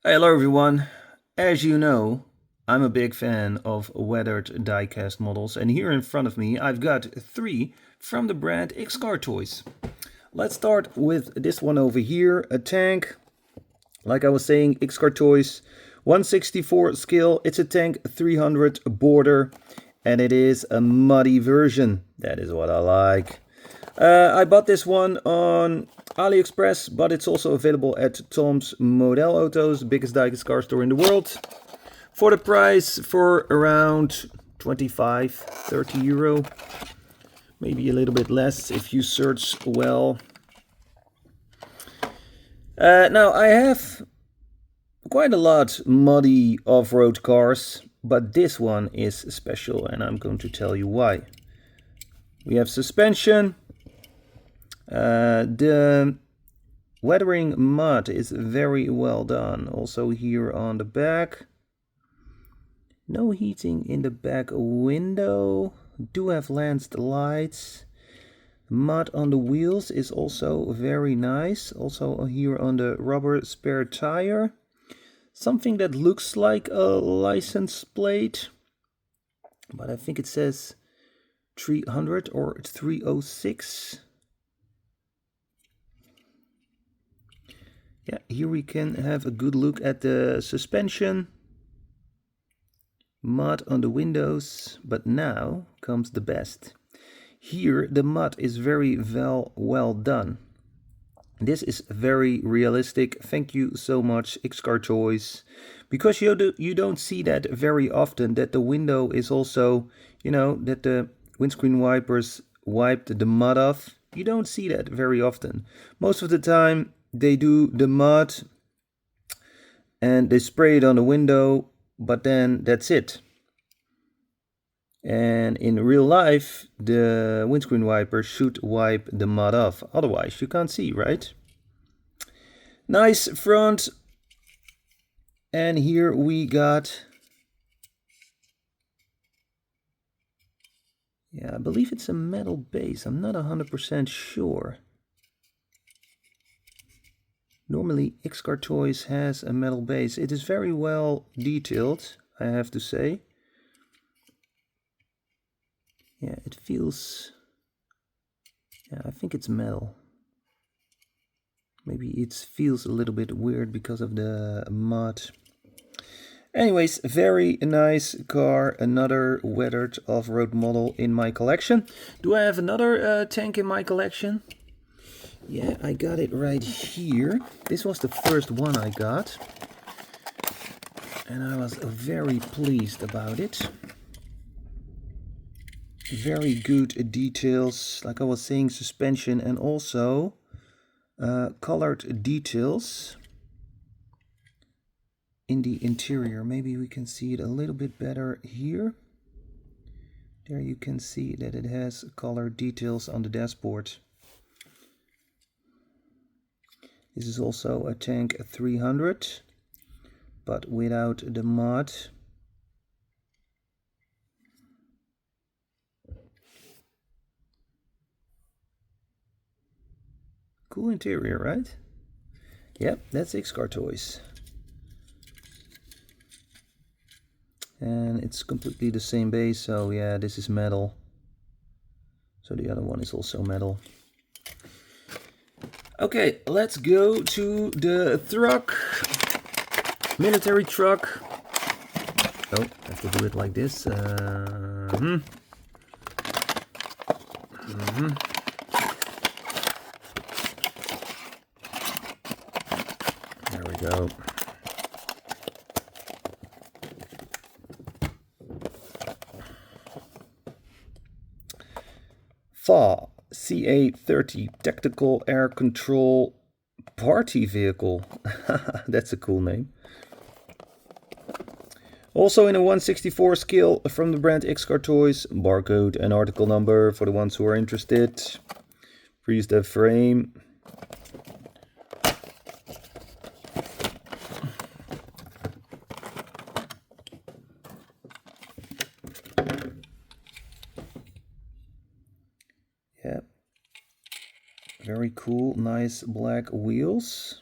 Hello everyone. As you know, I'm a big fan of weathered diecast models, and here in front of me I've got three from the brand Xcartoys. Let's start with this one over here, a tank. Like I was saying, Xcartoys 164 scale. It's a tank 300 border, and it is a muddy version. That is what I like. I bought this one on Aliexpress, but it's also available at Tom's Model Autos, biggest diecast car store in the world. For the price, for around 25-30 euro, maybe a little bit less if you search well. Now I have quite a lot muddy off-road cars, but this one is special, and I'm going to tell you why. We have suspension. The weathering mud is very well done. Also here on the back. No heating in the back window. Do have lanced lights. Mud on the wheels is also very nice. Also here on the rubber spare tire. Something that looks like a license plate, but I think it says 300 or 306. Yeah, here we can have a good look at the suspension. Mud on the windows, but now comes the best. Here the mud is very well done. This is very realistic. Thank you so much, Xcartoys, because you don't see that very often, that the window is also, that the windscreen wipers wiped the mud off. You don't see that very often. Most of the time they do the mud and they spray it on the window, but then that's it. And in real life, the windscreen wiper should wipe the mud off. Otherwise, you can't see, right? Nice front. And here we got... yeah, I believe it's a metal base. I'm not 100% sure. Normally, Xcartoys has a metal base. It is very well detailed, I have to say. Yeah, it feels... yeah, I think it's metal. Maybe it feels a little bit weird because of the mud. Anyways, very nice car. Another weathered off-road model in my collection. Do I have another tank in my collection? Yeah, I got it right here. This was the first one I got. And I was very pleased about it. Very good details, like I was saying, suspension, and also colored details in the interior. Maybe we can see it a little bit better here. There you can see that it has colored details on the dashboard. This is also a tank 300, but without the mud. Cool interior, right? Yep, that's Xcartoys. And it's completely the same base, so yeah, this is metal. So the other one is also metal. Okay, let's go to the truck. Military truck. Oh, I have to do it like this. There we go. FA CA30 Tactical Air Control Party Vehicle. That's a cool name. Also in a 164 scale from the brand Xcartoys. Barcode and article number for the ones who are interested. Freeze the frame. Yeah, very cool, nice black wheels.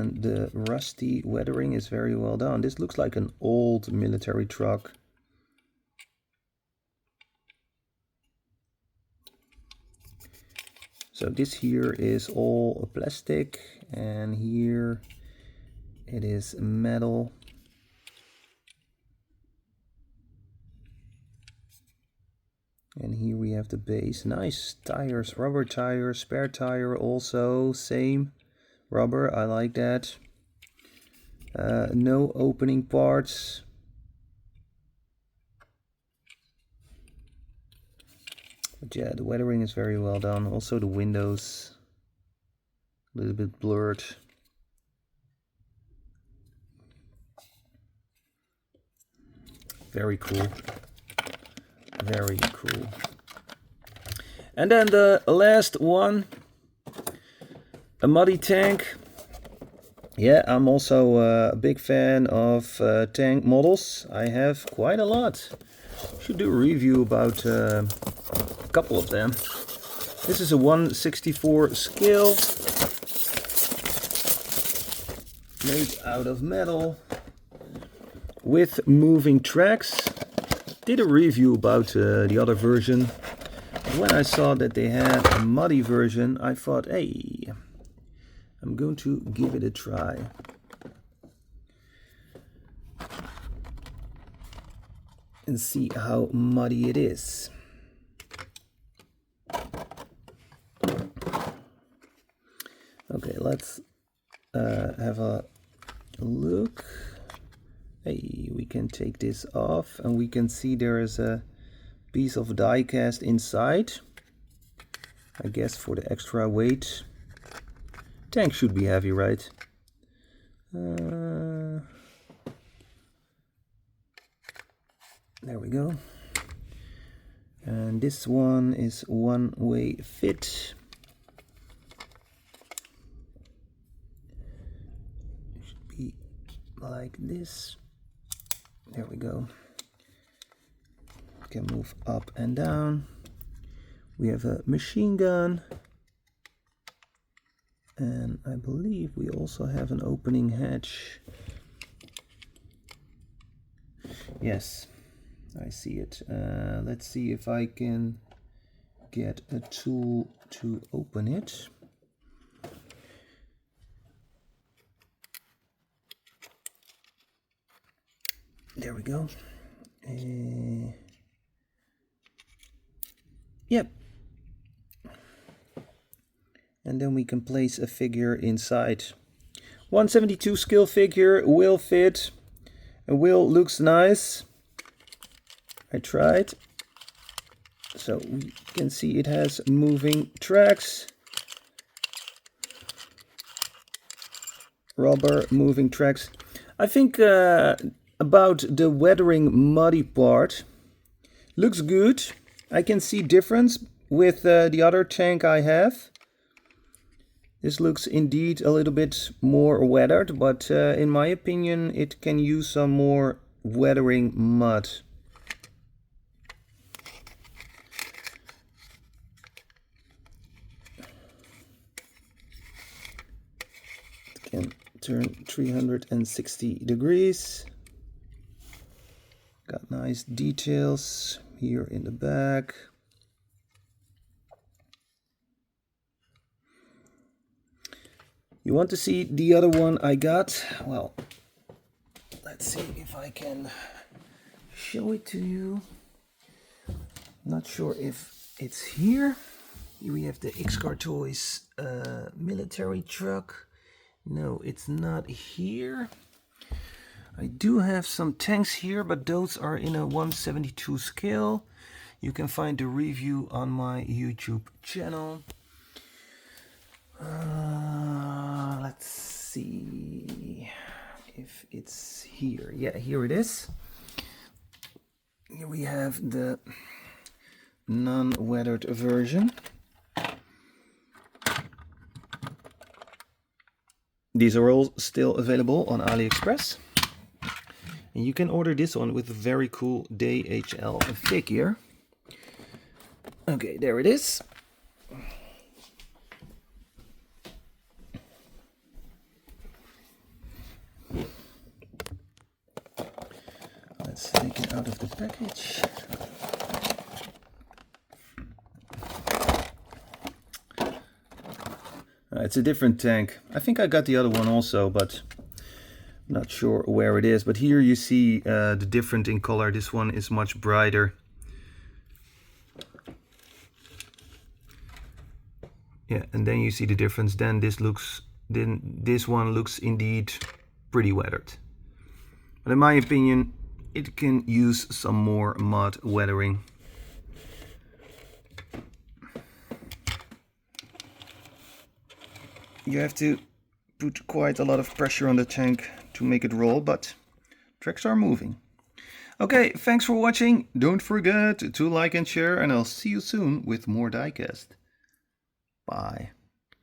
and the rusty weathering is very well done. This looks like an old military truck. So this here is all plastic, and here it is metal. And here we have the base. Nice tires, rubber tire, spare tire also, same rubber, I like that. No opening parts. But yeah, the weathering is very well done. Also the windows, a little bit blurred. Very cool. Very cool. And then the last one, a muddy tank. Yeah, I'm also a big fan of tank models. I have quite a lot. Should do a review about a couple of them. This is a 1/64 scale, made out of metal with moving tracks. Did a review about the other version. When I saw that they had a muddy version, I thought, hey, I'm going to give it a try. And see how muddy it is. Okay, let's have a look. Hey, we can take this off and we can see there is a piece of die cast inside. I guess for the extra weight. Tank should be heavy, right? There we go. And this one is one-way fit. Should be like this. There we go. Can move up and down. We have a machine gun. And I believe we also have an opening hatch. Yes, I see it. Let's see if I can get a tool to open it. There we go. Yep. And then we can place a figure inside. 172 scale figure will fit. A wheel looks nice. I tried. So we can see it has moving tracks. Rubber moving tracks. I think about the weathering muddy part. Looks good. I can see difference with the other tank I have. This looks indeed a little bit more weathered, but in my opinion it can use some more weathering mud. It can turn 360 degrees. Got nice details here in the back. You want to see the other one I got? Well, let's see if I can show it to you. Not sure if it's here. Here we have the Xcartoys military truck. No, it's not here. I do have some tanks here, but those are in a 1/72 scale. You can find the review on my YouTube channel. Let's see if it's here. Yeah, here it is. Here we have the non-weathered version. These are all still available on Aliexpress. And you can order this one with a very cool DHL figure. Okay, there it is. Let's take it out of the package. It's a different tank. I think I got the other one also, but I'm not sure where it is. But here you see the difference in color. This one is much brighter. Yeah, and then you see the difference. Then this one looks indeed pretty weathered. But in my opinion, it can use some more mud weathering. You have to put quite a lot of pressure on the tank to make it roll, but tracks are moving. Okay, thanks for watching. Don't forget to like and share, and I'll see you soon with more diecast. Bye.